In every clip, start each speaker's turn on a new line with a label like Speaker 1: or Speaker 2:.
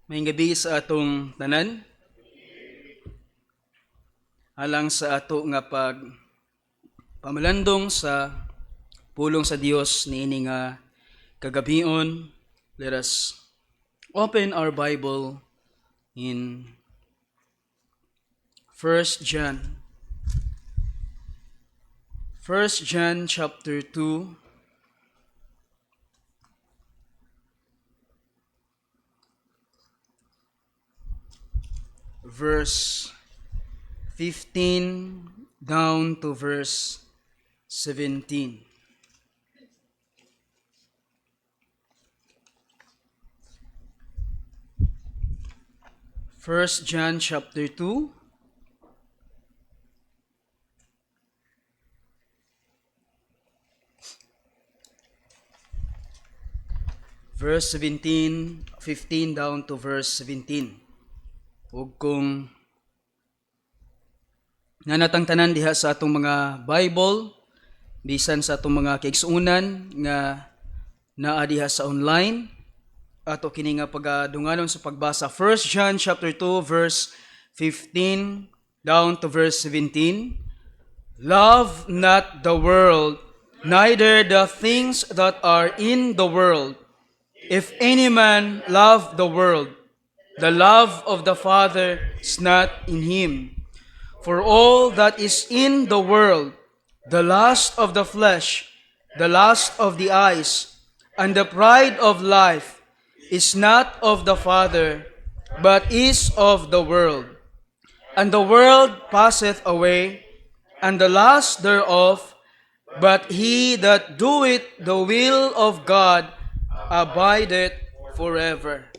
Speaker 1: May gabi sa atong tanan, alang sa ato nga pamalandong sa pulong sa Dios niini nga kagabion. Let us open our Bible in First John. First John chapter 2, verse 15 down to verse 17. First John chapter 2, verse 15 down to verse 17. Ug kung nanatang tanan diha sa atong mga Bible, bisan sa atong mga kaigsuonan nga naa diha sa online, ato kini nga pagadunganon sa pagbasa. 1 John chapter 2 verse 15 down to verse 17. Love not the world, neither the things that are in the world. If any man love the world, the love of the Father is not in him. For all that is in the world, the lust of the flesh, the lust of the eyes, and the pride of life, is not of the Father, but is of the world. And the world passeth away, and the lust thereof, but he that doeth the will of God abideth forever.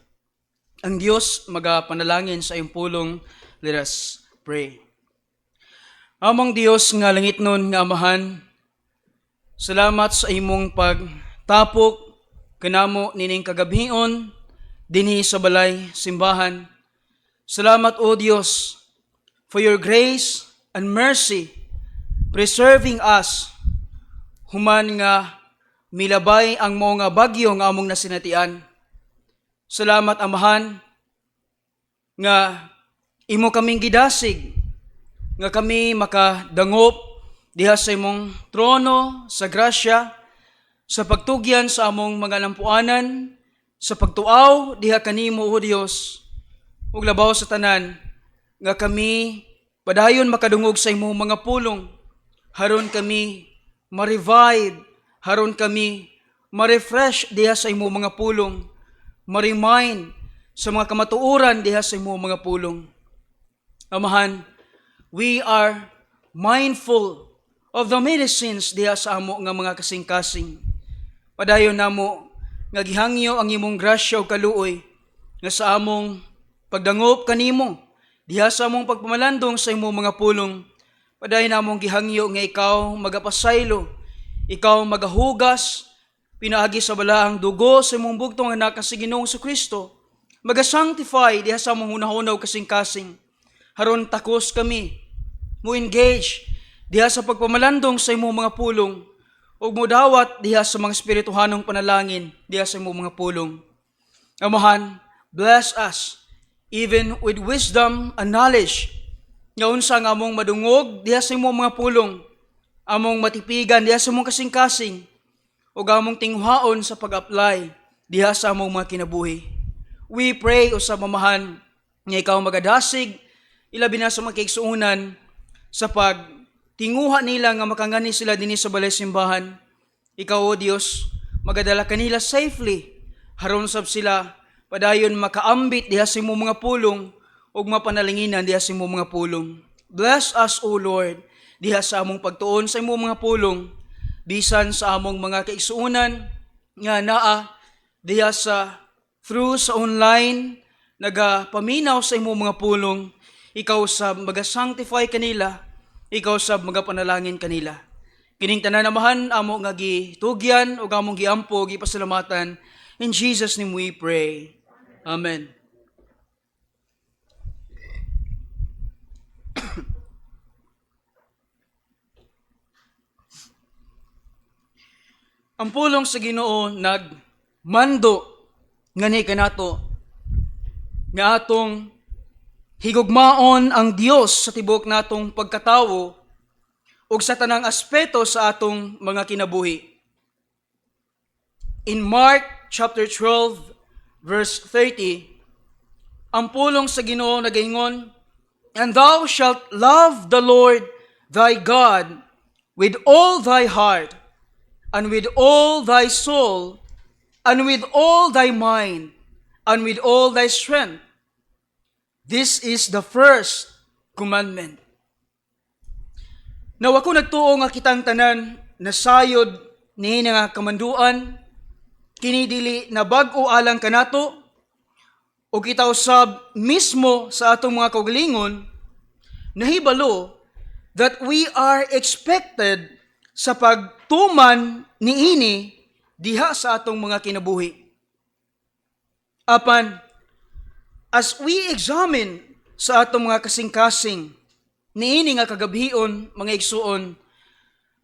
Speaker 1: Ang Diyos magapanalangin sa iyong pulong. Let us pray. Among Diyos nga langitnon nga Amahan, salamat sa imong pagtapok kanamo nining kagabion dinhi sa balay simbahan. Salamat o Dios for your grace and mercy preserving us human nga milabay ang mga bagyo nga among nasinatian. Salamat Amahan nga imo kaming gidasig nga kami makadangop diha sa imong trono sa grasya, sa pagtugyan sa among mga lampuanan, sa pagtuaw diha kanimo o Dios. Ug labaw sa tanan nga kami padayon makadungog sa imong mga pulong, haron kami ma-revive, haron kami ma-refresh diha sa imong mga pulong, ma-remind sa mga kamatuoran diha sa imong mga pulong. Amahan, we are mindful of the medicines diha sa amo nga mga kasing-kasing. Padayon namo nga gihangyo ang imong grasya ug kaluoy nga sa among pagdangop kanimo diha sa among pagpamalandong sa imong mga pulong. Padayon namong gihangyo nga ikaw magapasaylo, ikaw magahugas pinaagi sa balaang dugo sa imong bugtong anak sa Ginoong Kristo. Maga-sanctify diha sa among hunahunaw kasing-kasing. Haron takos kami mo engage diha sa pagpamalandong sa imong mga pulong ug modawat diha sa mga espirituhanong panalangin diha sa imong mga pulong. Amahan, bless us even with wisdom and knowledge nga unsa nga among madungog diha sa imong mga pulong, among matipigan diha sa imong kasing-kasing ug among tinghaon sa pag-apply diha sa among mga kinabuhi. We pray usab Amahan nga ikaw magadasig ilabi na sa mga kaigsuonan sa pagtinguha nila nga makangani sila dinhi sa balay simbahan. Ikaw o Dios, magadala kanila safely haron sab sila padayon makaambit diha sa imong mga pulong ug mapanalinginan diha sa imong mga pulong. Bless us O Lord diha sa among pagtuon sa imong mga pulong, bisan sa among mga kaigsuonan nga naa diha through sa online nagapaminaw sa imong mga pulong. Ikaw sab maga-sanctify kanila, ikaw sab magapanalangin kanila. Kining tanan Amahan amo nga gitugyan ug among giampo gipasalamatan. In Jesus name we pray. Amen. Ang pulong sa Ginoo nagmando ngani kanato nga atong higugmaon ang Dios sa tibuok natong pagkatawo ug sa tanang aspeto sa atong mga kinabuhi. In Mark chapter 12 verse 30, ang pulong sa Ginoo nagaingon, "And thou shalt love the Lord thy God with all thy heart, and with all thy soul, and with all thy mind, and with all thy strength. This is the first commandment." Now ako nagtuo nga kitang tanan nasayod niini nga kamanduan, kini dili na bag-o alang kanato, o kita usab mismo sa atong mga kaugalingon, nahibalo that we are expected sa pagtuman niini diha sa atong mga kinabuhi. Apan, as we examine sa atong mga kasing-kasing, niini nga kagabhion, mga igsuon,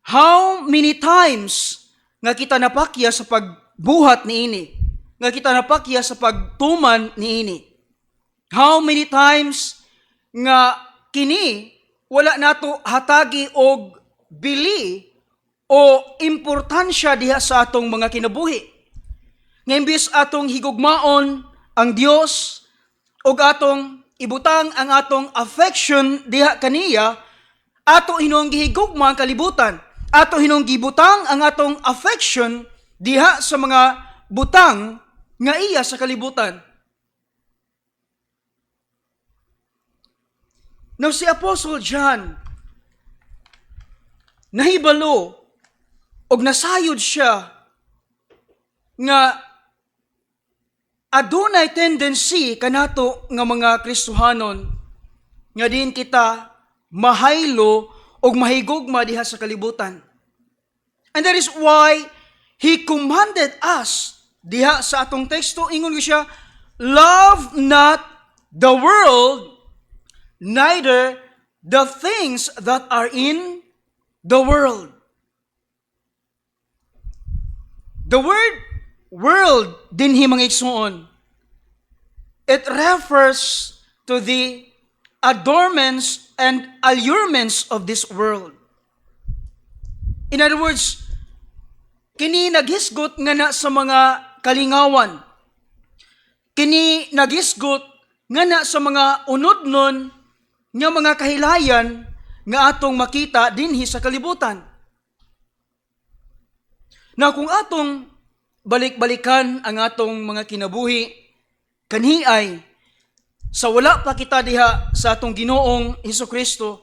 Speaker 1: how many times nga kita napakya sa pagbuhat niini, nga kita napakya sa pagtuman niini. How many times nga kini wala nato hatagi og bili o importansya diha sa atong mga kinabuhi. Nga imbis atong higugmaon ang Dios og atong ibutang ang atong affection diha kaniya, ato hinong gihigugma ang kalibutan. Ato hinong gibutang ang atong affection diha sa mga butang nga iya sa kalibutan. Now si Apostle John, nahibalo og nasayod siya nga adunay tendency kanato nga mga Kristohanon nga din kita mahaylo og mahigugma diha sa kalibutan. And that is why he commanded us diha sa atong teksto, ingon ko siya, "Love not the world, neither the things that are in the world." The word world dinhi mga igsuon, it refers to the adornments and allurements of this world. In other words, kini naghisgot nga na sa mga kalingawan. Kini naghisgot nga na sa mga unodnon nga mga kahilayan nga atong makita dinhi sa kalibutan. Na kung atong balik-balikan ang atong mga kinabuhi, kanhi ay sa wala pa kita diha sa atong Ginoong Hesukristo,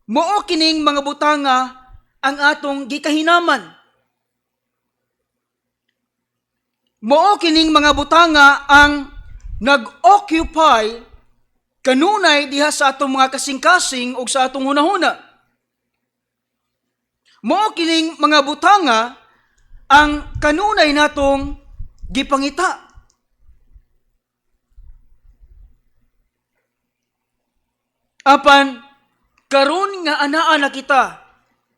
Speaker 1: mao kining mga butanga ang atong gikahinaman. Mao kining mga butanga ang nag-occupy kanunay diha sa atong mga kasing-kasing ug sa atong hunahuna. Mao kining mga butanga ang kanunay natong gipangita. Apan karon nga anaa na kita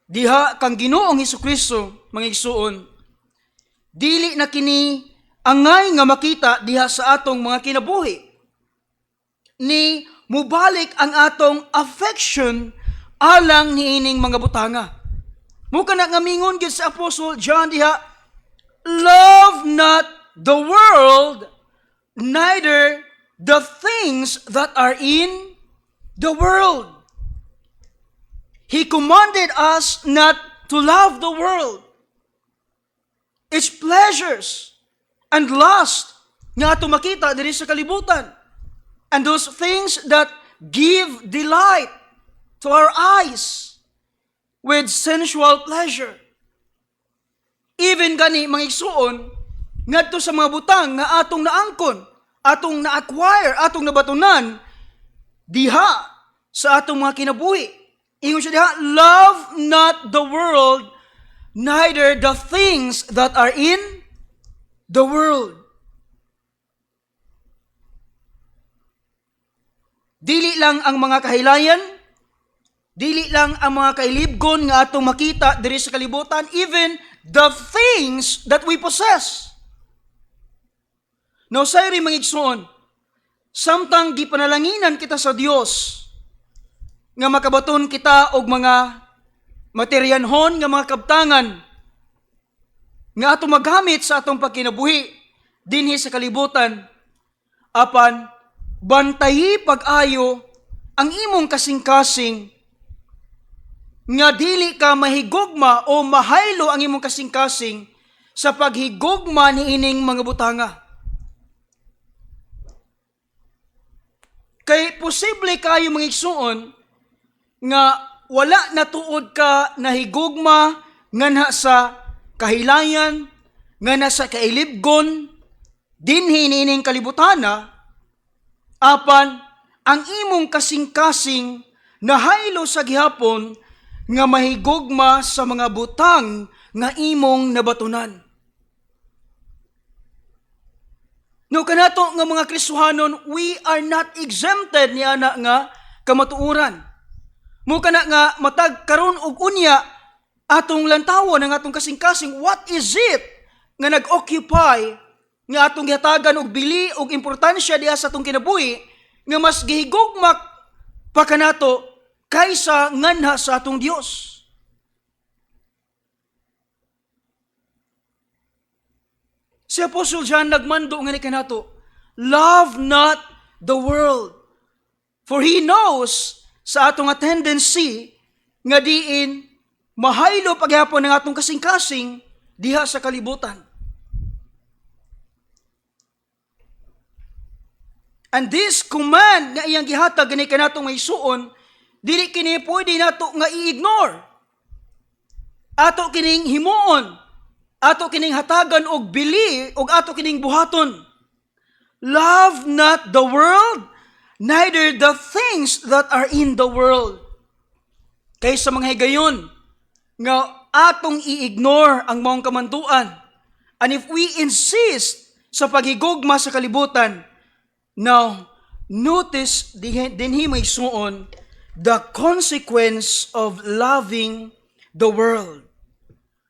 Speaker 1: diha kang Ginoong Hesukristo, mga igsuon, dili na kini angay nga makita diha sa atong mga kinabuhi. Ni mubalik ang atong affection alang niining mga butanga. Muka na nga mingon gyud sa Apostle John diha, "Love not the world, neither the things that are in the world." He commanded us not to love the world, its pleasures and lust nga ato makita diri sa kalibutan, and those things that give delight to our eyes with sensual pleasure. Even gani mga igsuon ngadto sa mga butang nga atong naangkon, atong na-acquire, atong nabatunan diha sa atong mga kinabuhi. Ingon siya diha, "Love not the world, neither the things that are in the world." Dili lang ang mga kahilayan, dili lang ang mga kailibgon nga atong makita diri sa kalibutan, even the things that we possess. Now, sayri mga igsuon, samtang gipanalanginan kita sa Dios nga makabaton kita og mga materyanhon nga mga kabtangan nga ato magamit sa atong pagkinabuhi dinhi sa kalibutan, apan bantayi pag-ayo ang imong kasing-kasing nga dili ka mahigugma o mahaylo ang imong kasing-kasing sa paghigugma niining mga butanga. Kay posible kayo mga igsuon nga wala natuod ka nahigugma nga sa kahilayan, nga sa kailibgon, dinhi niining kalibutana, apan ang imong kasing-kasing nahaylo sa gihapon nga mahigugma sa mga butang nga imong nabatunan. No kanato nga mga Kristohanon, we are not exempted ni ana nga kamatuoran. Mo kana nga matag karon og unya atong lantawon ang atong kasing-kasing, what is it nga nag-occupy nga atong gihatagan og bili og importansya diha sa atong kinabuhi nga mas gihigugma pa kanato kaysa nganha sa atong Dios. Si Apostle John nagmando nga ni kanato, love not the world, for he knows sa atong tendency nga diin mahaylo paghapon ng atong kasing-kasing diha sa kalibutan. And this command nga iyang gihatag gani kanatong may suon, dili kini pwede nato nga i-ignore. Ato kining himuon, ato kining hatagan og bili, og ato kining buhaton. Love not the world, neither the things that are in the world. Kaysa mga higayon, nga atong i-ignore ang maong kamantuan. And if we insist sa paghigugma sa kalibutan, now, notice dinhi may suon the consequence of loving the world.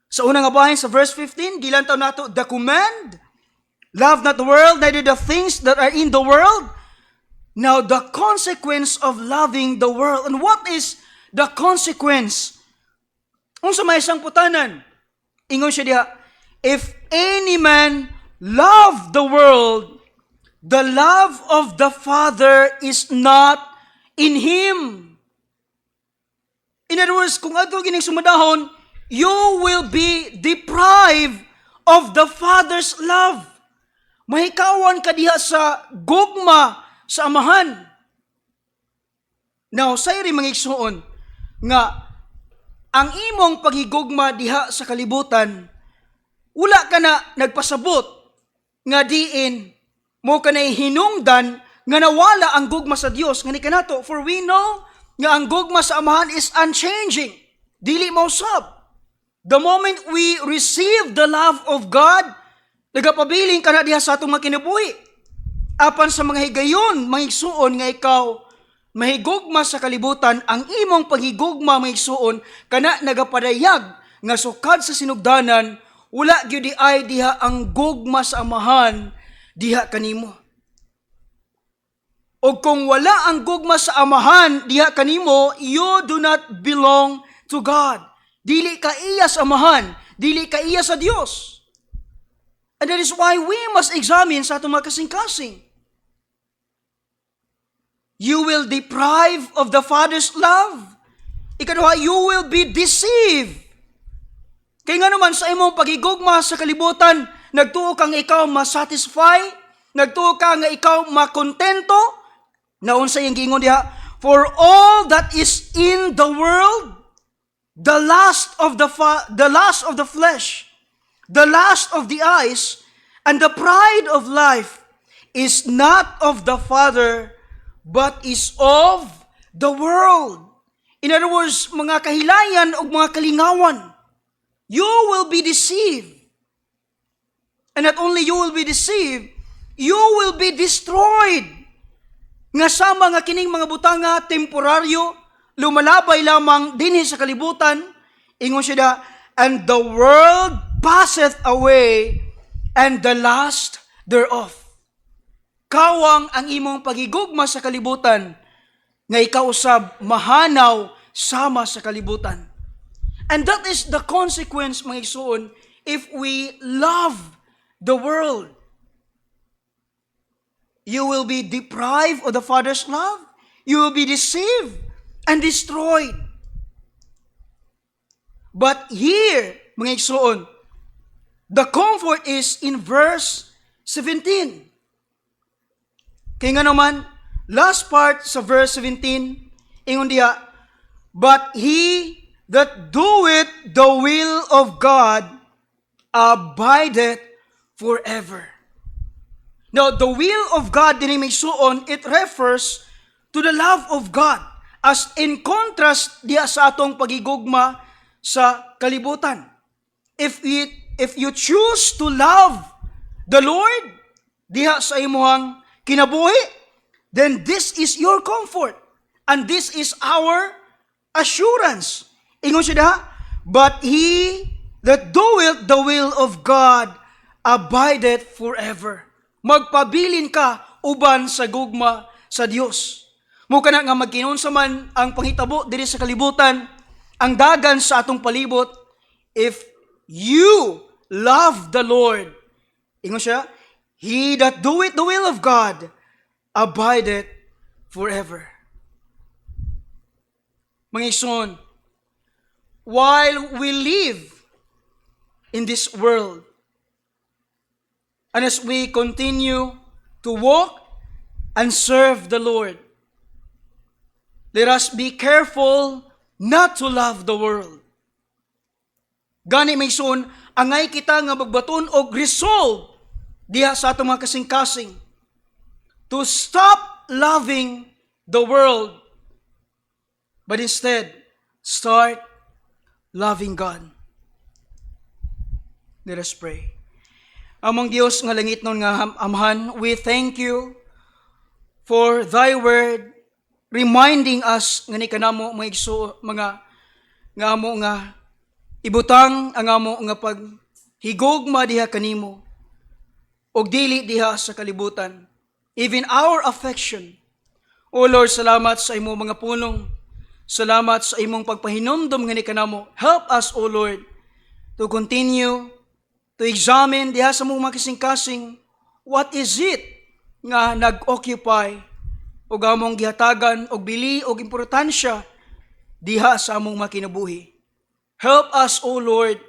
Speaker 1: Sa unang abahin sa verse 15, gilantaw nato the command, love not the world, neither the things that are in the world. Now, the consequence of loving the world. And what is the consequence? Unsa may isang putanan, ingon siya diha, if any man love the world, the love of the Father is not in him. In other words, kung ato gining sumadahon, you will be deprived of the Father's love. Mahikawan ka diha sa gugma sa amahan. Now, sayri mga igsuon, nga ang imong paghigugma diha sa kalibutan, wala ka na nagpasabot nga diin mo kanay hinungdan nga nawala ang gugma sa Dios ngani kanato, for we know nga ang gugma sa amahan is unchanging, dili mausab. The moment we receive the love of God, nagapabiling ka na diha sa atong makinabuhi. Apan sa mga higayon, mga igsuon nga ikaw mahigugma sa kalibutan, ang imong paghigugma mga igsuon kana nagapadayag nga sukad sa sinugdanan, wala gyud ay diha ang gugma sa amahan diha kanimo. O kung wala ang gugma sa amahan diha kanimo, you do not belong to God. Dili ka iya sa amahan, dili ka iya sa Dios. And that is why we must examine sa atong mga kasing-kasing. You will deprive of the Father's love. Ikaduha, you will be deceived. Kaya nga naman sa imong pagigugma sa kalibutan, nagtuo kang ikaw masatisfy, nagtuo ka nga ikaw makontento, naon sa iyang giingon diha, for all that is in the world, the lust of the flesh, the lust of the eyes, and the pride of life is not of the Father, but is of the world. In other words, mga kahilayan o mga kalingawan, you will be deceived. And not only you will be deceived, you will be destroyed. Nga sama nga kining mga butanga temporaryo, lumalabay lamang dinhi sa kalibutan, ingon siya da, and the world passeth away, and the lust thereof. kawang ang imong pagigugma sa kalibutan, nga ikaw usab mahanaw sama sa kalibutan. And that is the consequence, mga igsoon, if we love the world. You will be deprived of the Father's love. You will be deceived and destroyed. But here, mga igsoon, the comfort is in verse 17. Kaya nga naman, last part sa verse 17, ingon diha, but he that doeth the will of God abideth forever. Now, the will of God, din may suon, it refers to the love of God, as in contrast diha sa atong pagigugma sa kalibutan. If you choose to love the Lord diha sa imuhang kinabuhi, then this is your comfort, and this is our assurance. Ingon siya diha, but he that doeth the will of God abideth forever. Magpabilin ka uban sa gugma sa Dios. Mo kana nga magkinunsa man ang panghitabo diri sa kalibutan, ang dagan sa atong palibot, if you love the Lord, ingon siya, he that doeth the will of God abideth forever. Mga igsoon, while we live in this world, and as we continue to walk and serve the Lord, let us be careful not to love the world. Gani may igsoon, angay kita nga magbaton og resolve diha sa atong mga kasing-kasing to stop loving the world, but instead start loving God. Let us pray. Among Dios nga langit nun nga Amahan, we thank you for thy word reminding us nga ni kanamo mga igso, mga nga amo nga ibutang ang amo nga paghigugma diha kanimo og dili diha sa kalibutan, even our affection. O Lord, salamat sa imong mga punong, salamat sa imong pagpahinumdom nga ni kanamo. Help us, O Lord, to continue to examine diha sa mong mga kasing-kasing, what is it nga nag-occupy o among gihatagan og bili og importansya diha sa among makinabuhi. Help us, O Lord,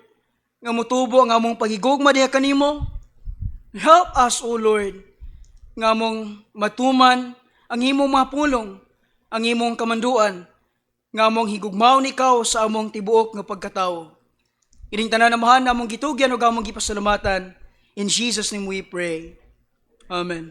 Speaker 1: nga mutubo ang among paghigugma diha kanimo. Help us, O Lord, nga among matuman ang imong mga pulong, ang imong kamanduan, nga among higugmaon ikaw sa among tibuok nga pagkatawo. Ining tanan amahan na among gitugyan o among gipasalamatan. In Jesus' name we pray. Amen.